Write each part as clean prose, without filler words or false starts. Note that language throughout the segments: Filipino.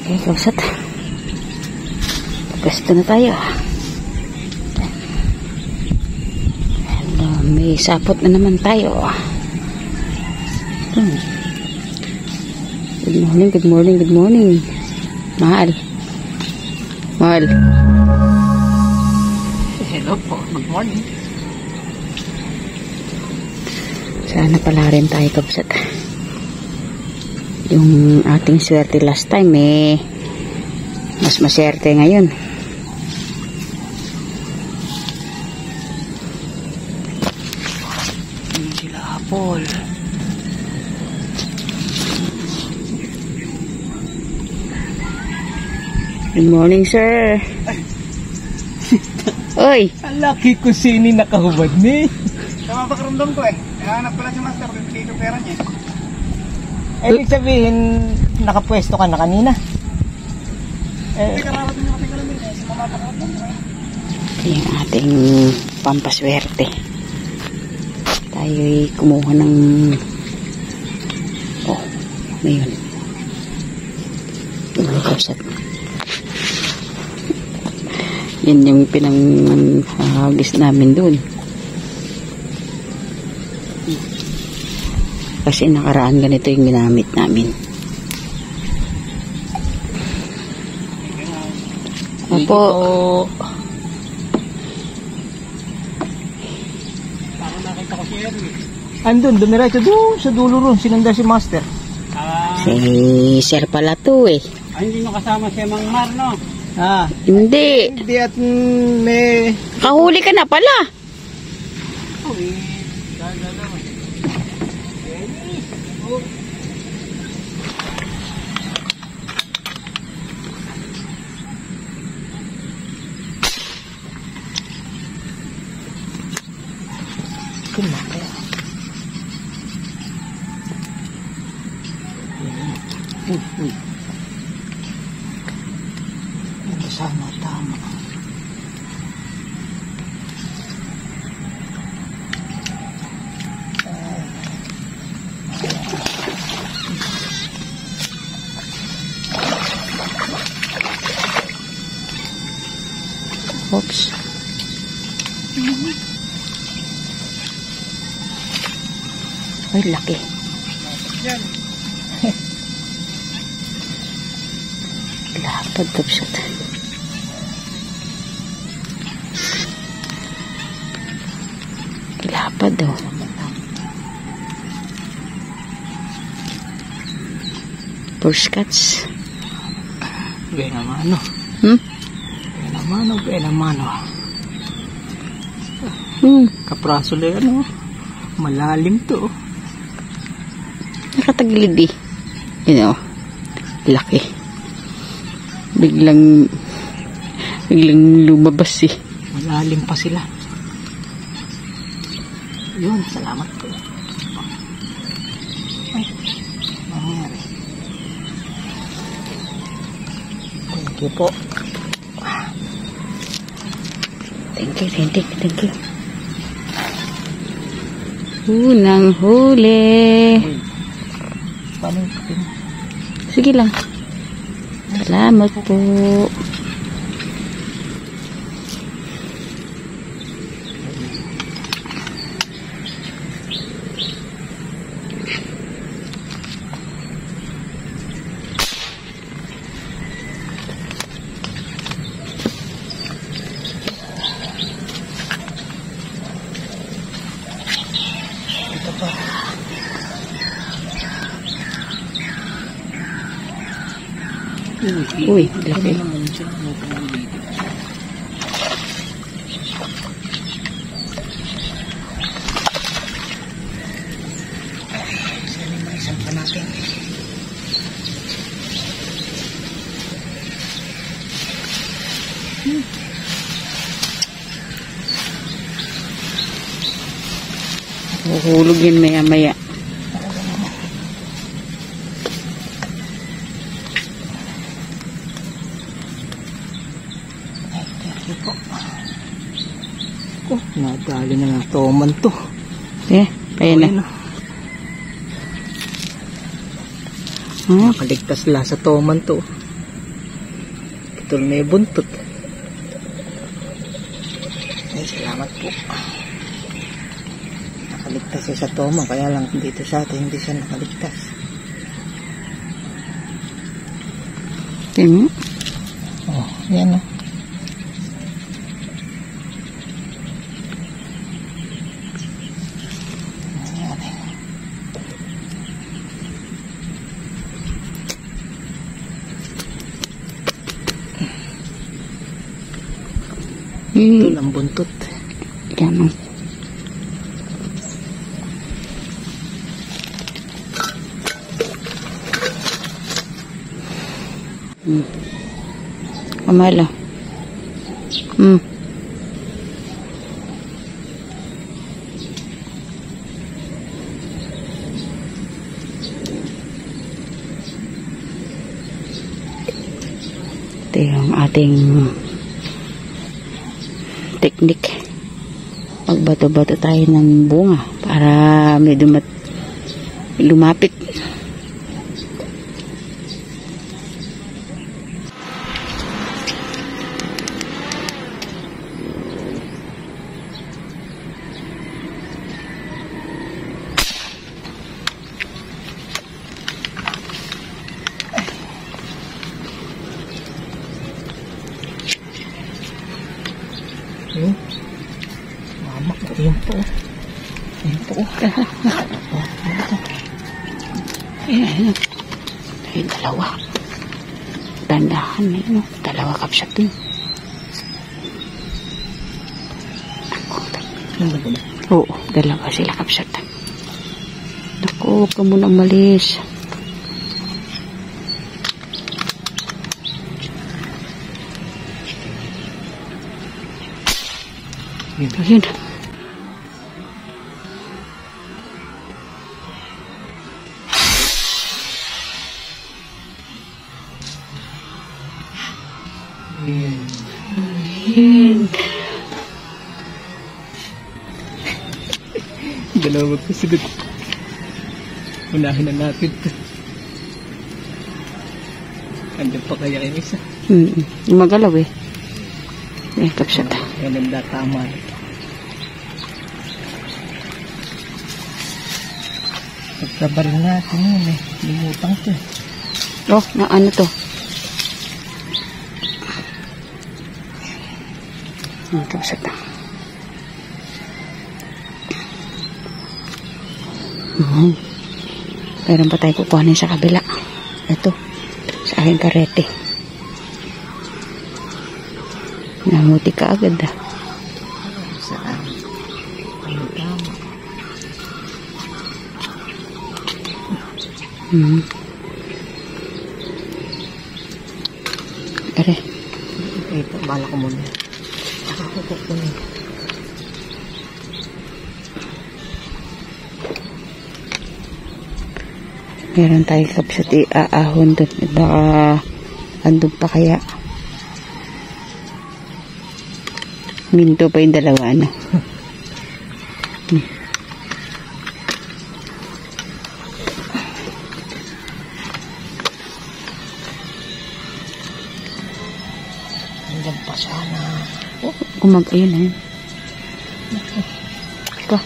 Okay, kausat. Pwesto na tayo. And, may sapot na naman tayo. Good morning, good morning, good morning. Mahal. Mahal. Hello po, good morning. Sana pala rin tayo, kausat. Yung ating swerte last time mas maswerte ngayon. Ano sila apol? Good morning, sir. Oy! Ang laki ko sini nakahubad ni. Tama pakiramdam ko Hanap ko lang si Master, dito pera niya. Ibig sabihin, nakapwesto ka na kanina. Hindi karawat niyo kasi kalamin sa mga pakiramdam ko Yung ating pampaswerte. Tayo'y kumuha ng ngayon. Kausap. Yan yung pinanghagis namin dun. Kasi nakaraan ganito yung ginamit namin. Opo. Parang nakita ko si Erwin. Andun, dumiretso doon sa dulo ron, sinanda si Master. Si Sir pala to Hindi nyo kasama si Mang Mar, no? Hindi. Hindi at may... Kahuli ka na pala. Sana tama. Oops. Ay, laki. Lapad, kapsat. Lapad daw. First cuts. Buena mano. Buena mano. Kapraso lang malalim to. Nakatagilid laki. Biglang lumabas Malalim pa sila. Yun, salamat po. Ay, nangyari. Thank you po. Thank you. Unang huli. Paano yung Sige lang. Salamat po. ito pa? Uy, laki. Huhulog yun maya-maya. Oh, nadali na ng toman to. Payan na. Nakaligtas la sa toman to. putol na yung buntot. Ay, salamat po. Nakaligtas siya sa toma, kaya lang dito sa atin hindi siya nakaligtas. Tingnan. Oh, yan o. Ito lang buntot. Yan o. Kamala. Ito yung ating teknik. Magbato-bato tayo ng bunga para may lumapit. Mama, yun po. Yun po. Ayan. Ay, dalawa. Dandahan na yun. Dalawa kapsat yun. Oo, dalawa sila kapsat. Naku, huwag ka muna umalis. Ayun. Dalawa magkasagot. Unahin na natin. Andun pa kaya yung isa. Magalaw eh. Ay, kapsat. Yan ang tama. Pagkabaril natin yun eh. Limutang to eh. Oh, na ano to? Kapsat. Meron pa tayo kukuhanin sa kabila. Ito. Sa aking karete. Namuti ka agad ah. Saan? Ang tama. Tara. Ito, bala ko muna. Nakakukuk ko na. Meron tayong kapsat iaahon doon. Baka andun pa kaya. Minto pa yung dalawa, ano? Hanggang pa sana. Oh, ayun na yun. Ito.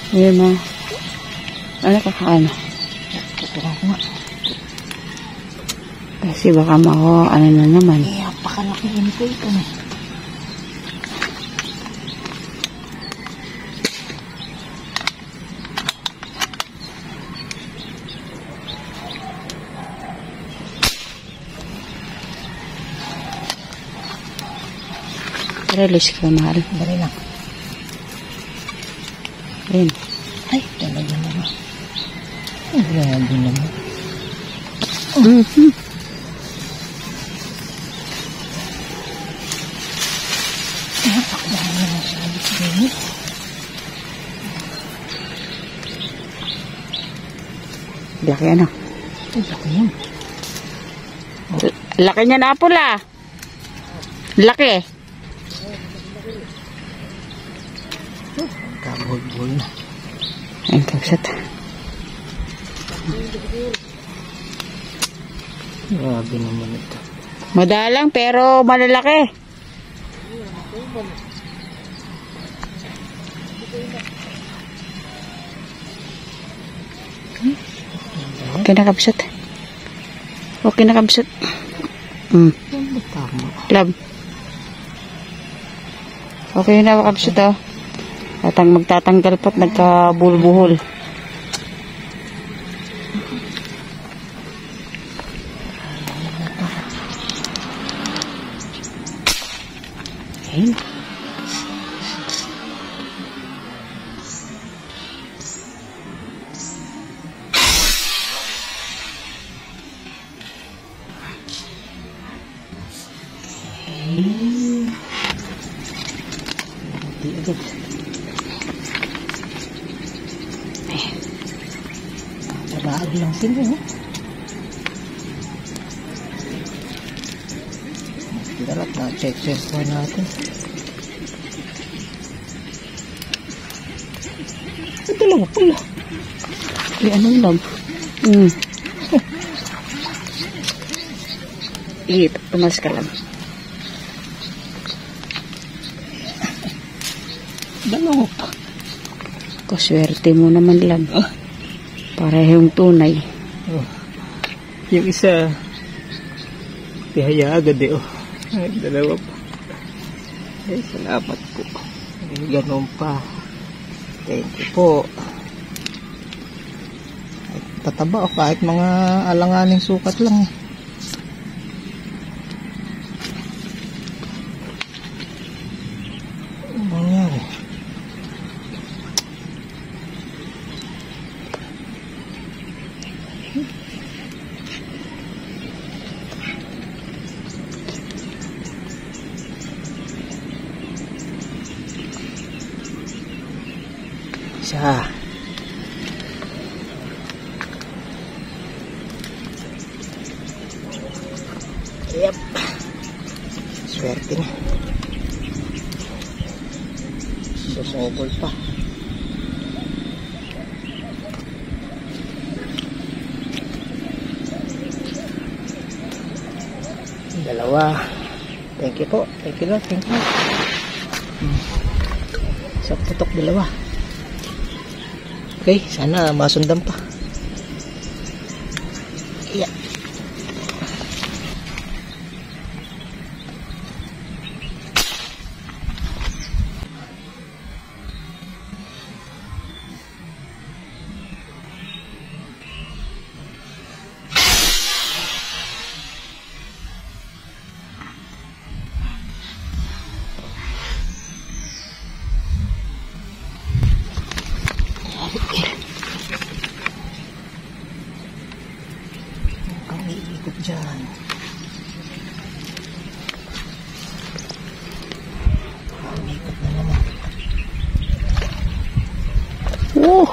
Ayun na. Ano kakaano? Tutukan ko nga. Kasi baka ano na naman. Eh, pakalaki yun po ito na. Release ka, mahal. Dali lang. Ayun. Ay, talaga naman. Ay, grabe naman. Takbahan naman sa alit din. Laki ano? Ay, laki yun. Laki niya na pula. Laki. Kabuhol-buhol na. Ayun, kabsat. Grabe naman ito. Madalang pero malalaki. Okay na kabsat. Okay na kabsat. Tama. Club. Okay na kabsat oh. Magtatanggal pa't nagkabulbuhol. Ayun. Di agad. Tabaag lang sila, eh. Dapat na check po natin. Ang dalawa pala. Ay, anong lab? Ito, tumas ka lang. Dalawa pa. Kaswerte mo naman lab. Parehong tunay. Oh. Yung isa, tihaya agad eh. Oh. Ay, dalawa pa. Ay, salamat po. Ay, ganun pa. Thank you po. Ay, tataba o kahit mga alanganing sukat lang eh. Ano nangyari? Isa. Yep. Swerte na. Susubol pa. Dalawa. Thank you po. Thank you Lord. Thank you. Sa putok dalawa. Okay, sana masundan pa. Yeah. Ang iikot dyan. Ang iikot na naman. Oh!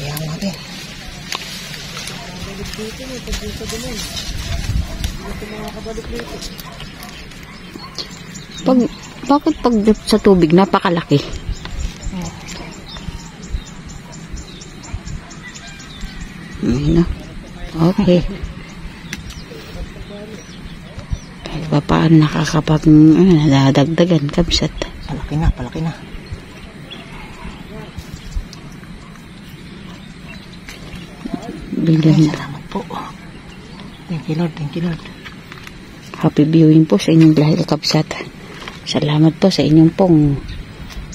Kaya natin. Bakit pag sa tubig napakalaki? Ayun na. Okay. Kahit pa paano nakakapag nadadagdagan kabsat. Palaki na, palaki na. Bigyan na. Salamat po. Thank you Lord, thank you Lord. Happy viewing po sa inyong lahil kabsat. Salamat po sa inyong pong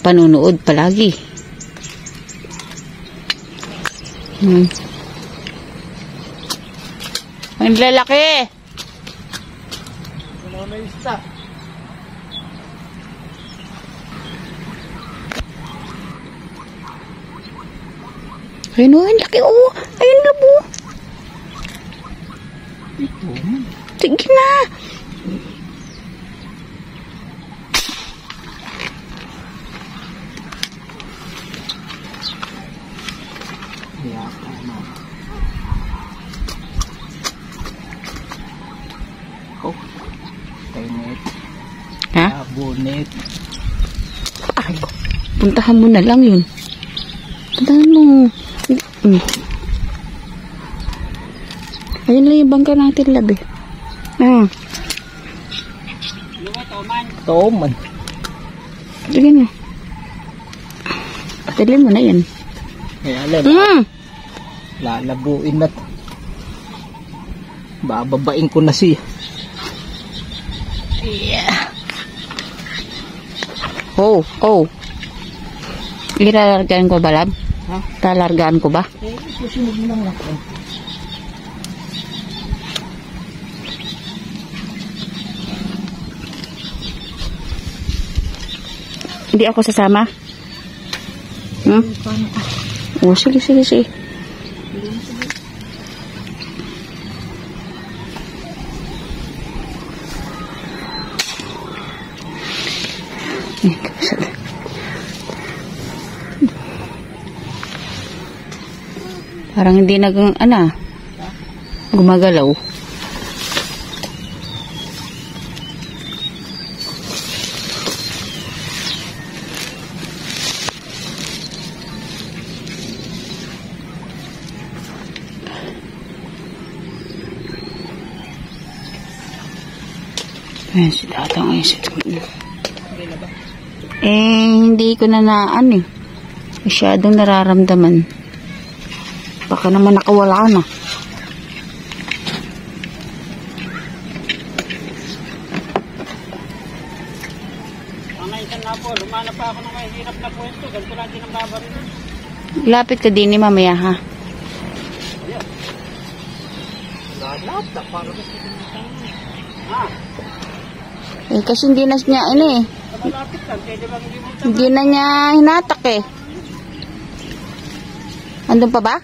panunood palagi. Ang lalaki! Wala na isa. Ayun o, ang laki o. Ayun na po. Ito. Sige na. Yata na. Oh. Bonnet. Ay, puntahan mo na lang yun. Puntahan mo. Ayun lang yung bangka natin, labi. Ah. Toman. Sige na. Dali mo na yan. Kaya lalabuin na. Bababain ko na siya. Yeah. Oh. Ilalargaan ko ba, lab? Ha? Talargaan ko ba? Susunod mo lang ako. Hindi ako sasama? Oh, sige. Parang hindi gumagalaw. Ayan si Tatang. Hindi ko na masyadong nararamdaman. Baka naman nakawala na. Minsan na po, lumana pa ako ng mahirap na pwesto. Ganito lang din ang babarin. Lapit ka din mamaya, ha? Lalata, para ba kasi hindi na niya, malapit lang, pwede bang hindi mo hindi na niya hinatak Andun pa ba?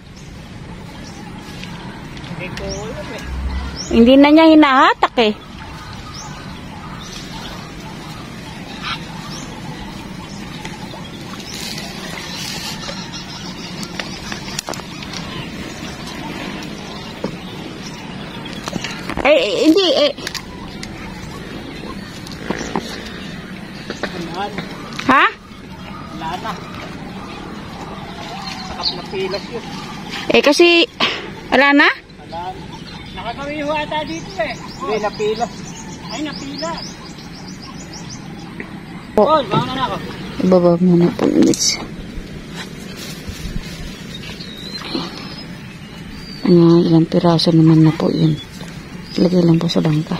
Hindi ko ulit Hindi na niya hinahatak Hindi Ha? Wala na. Sakap na pilas yun. Kasi, wala na? Wala na. Nakagawiho ata dito Hindi, napilas. Ay, napilas. Paul, baka na ako. Ibaba muna po ulit. Ilang piraso naman na po yun. Ilagay lang po sa bangka.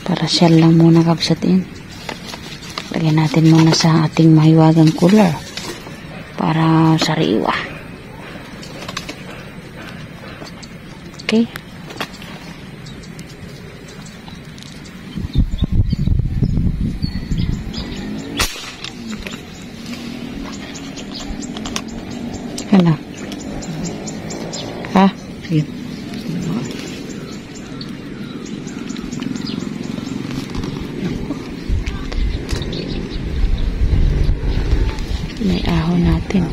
Para shell lang muna kapsatin. Lagyan natin muna sa ating mahiwagang cooler para sariwa. Okay. Ano? Ha? Sige. May ahon natin.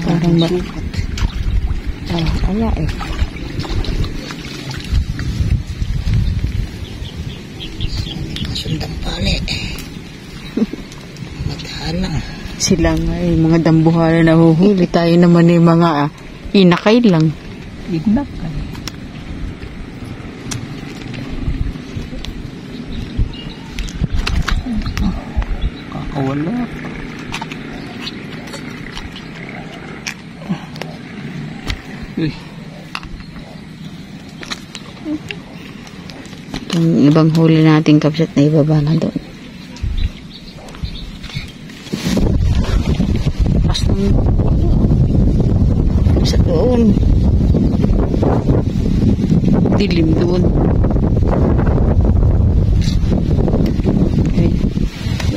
Parang ba? Wala Sundan pala Mathala. Sila nga mga dambuhala na huhuli. Tayo naman mga inakay lang. Inakay. Kakawala. Itong ibang huli nating kapsat na ibaba na doon. Pas ng sa doon. Dilim doon. Okay.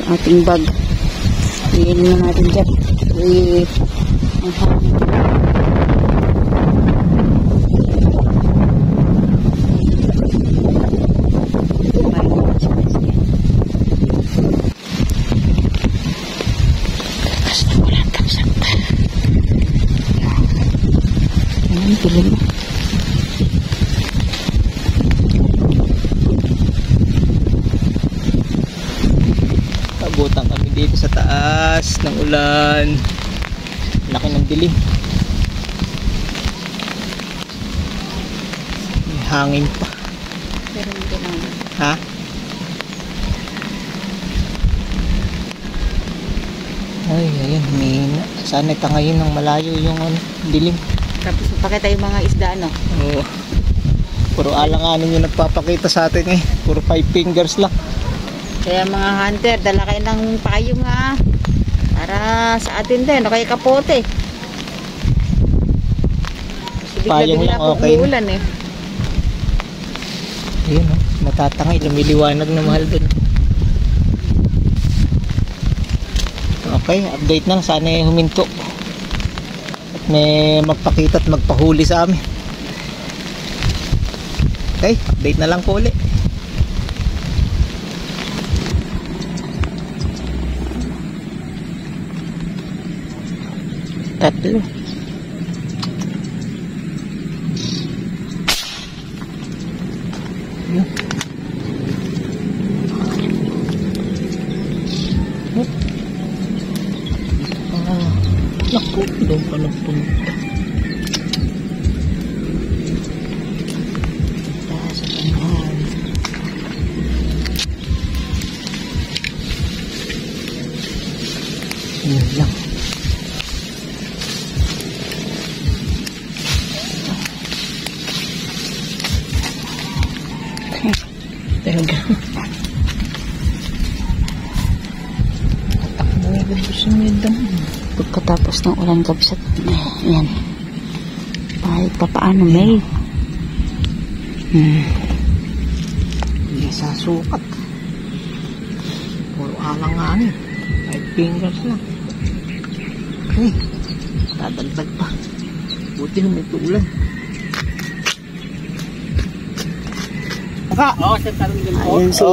Yung ating bag. Tingin na natin dyan. dilim. Abutan kami dito sa taas ng ulan. Laki ng dilim. May hangin pa. Pero hindi naman. Ha? Ay, ayan, humihina. Sana tangayin ng malayo yung dilim. Tapos pakita yung mga isda, ano? Oo. Puro alanganin yung nagpapakita sa atin eh. Puro 5 fingers lang. Kaya mga hunter, dala kayo ng payong ha. Para sa atin din, o kaya kapote. Kasi Payong lang, bigla-bigla okay na. umuulan eh. Ayun o, natatangay. Lumiliwanag na mahal dun. Okay, update na. Sana huminto. At may magpakita at magpahuli sa amin. Okay, update na lang po ulit. Tatlo. Naku, doon pa nagpunta. Sa tanghal. Yun lang. Talaga. Tatakbo na dito sa medang. Pagkatapos ng ulan kabsat, yan. Kahit pa paano, May. Hindi sasukat. Puro alanganin. 5 fingers lang. Okay. Dadagdag pa. Buti na may tulan. Oo, sa tarong din po. Ayun si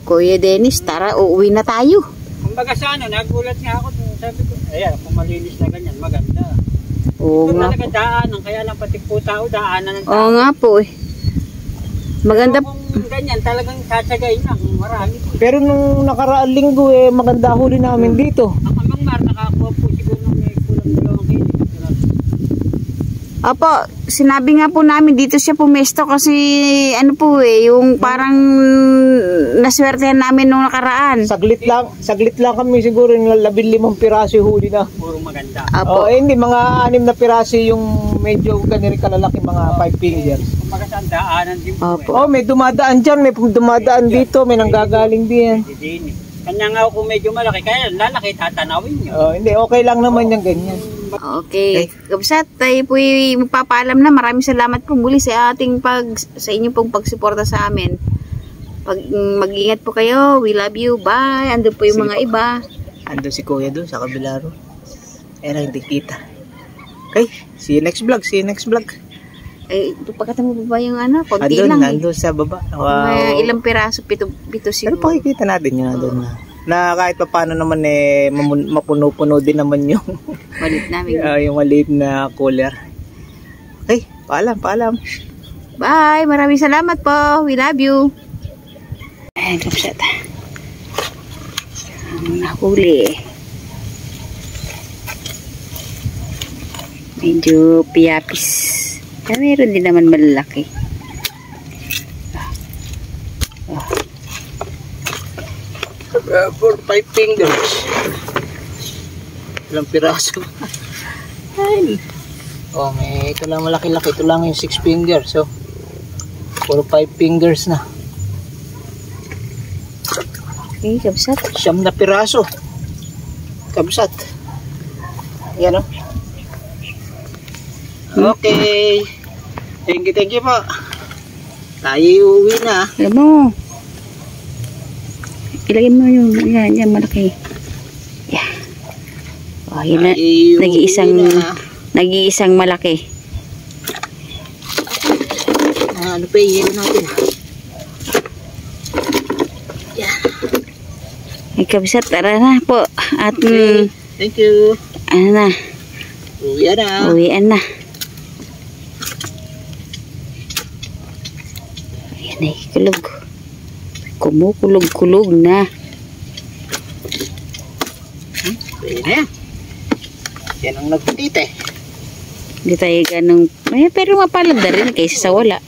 Kuya Dennis, tara, uuwi na tayo. Kumbaga sa ano, nagulat nga ako. Sabi ko, ayan, kung malinis na ganyan, maganda. Oo Ito nga talaga po. daanan, kaya lang pati po tao, daanan ng tao. Oo nga po eh. Maganda. Pero kung ganyan, talagang satsagayin na, kung marami po. Pero nung nakaraang linggo maganda huli namin dito. Ang Amang Mar, nakakuha po siguro ng may kulang 2 kilo. Opo, sinabi nga po namin dito siya pumesto kasi ano po yung parang naswertehan namin nung nakaraan. Saglit lang kami siguro ng 15 piraso yung huli na. Puro maganda. Opo. Hindi, mga 6 na piraso yung medyo ganyan kalalaki, mga 5 fingers. Kumbaga sa daanan din po. Opo. May dumadaan dyan, may dumadaan dito, may nanggagaling din. Din. Kanya nga kung medyo malaki, kaya lalaki, tatanawin nyo. Hindi, okay lang naman yung ganyan. Okay. Kabsat, tayo po magpapaalam na. Maraming salamat po muli sa sa inyong pong pagsuporta sa amin. Mag-ingat po kayo. We love you. Bye. Ando po yung mga iba. Ando si Kuya doon sa kabila ro. Hindi kita. Okay, see you next vlog. Ay, pagkata mo pa ba yung ano? Konti lang. Nandun sa baba. Wow. May ilang piraso, pito Pero siguro. pakikita natin yun nandun na kahit pa paano naman mapuno-puno din naman yung Malit namin. yung maliit na cooler. Okay, paalam. Bye. Maraming salamat po. We love you. Ayan, kapsat. Ang nahuli. Medyo piyapis. Pero meron din naman malalaki. For 5 fingers. Ilang piraso. Ay. May ito lang malaki-laki. Ito lang yung 6 fingers. So, puro 5 fingers na. Okay, kapsat. 9 na piraso. Kabsat. Yan o. Okay. Thank you po. Tayo uuwi na. Alam mo. Ilagay mo yung yan malaki. Yeah. Oh, yun na. Nag-iisang malaki. Ano pa yun natin? Yeah. Ay, kabsat, tara na po. At, Thank you. ano na, Uwi na. uwian na. Nakikulog. Kumukulog-kulog na. Pwede na yan. Yan ang nagtitite. Hindi tayo ganong... pero mapalad na rin kaysa sa wala.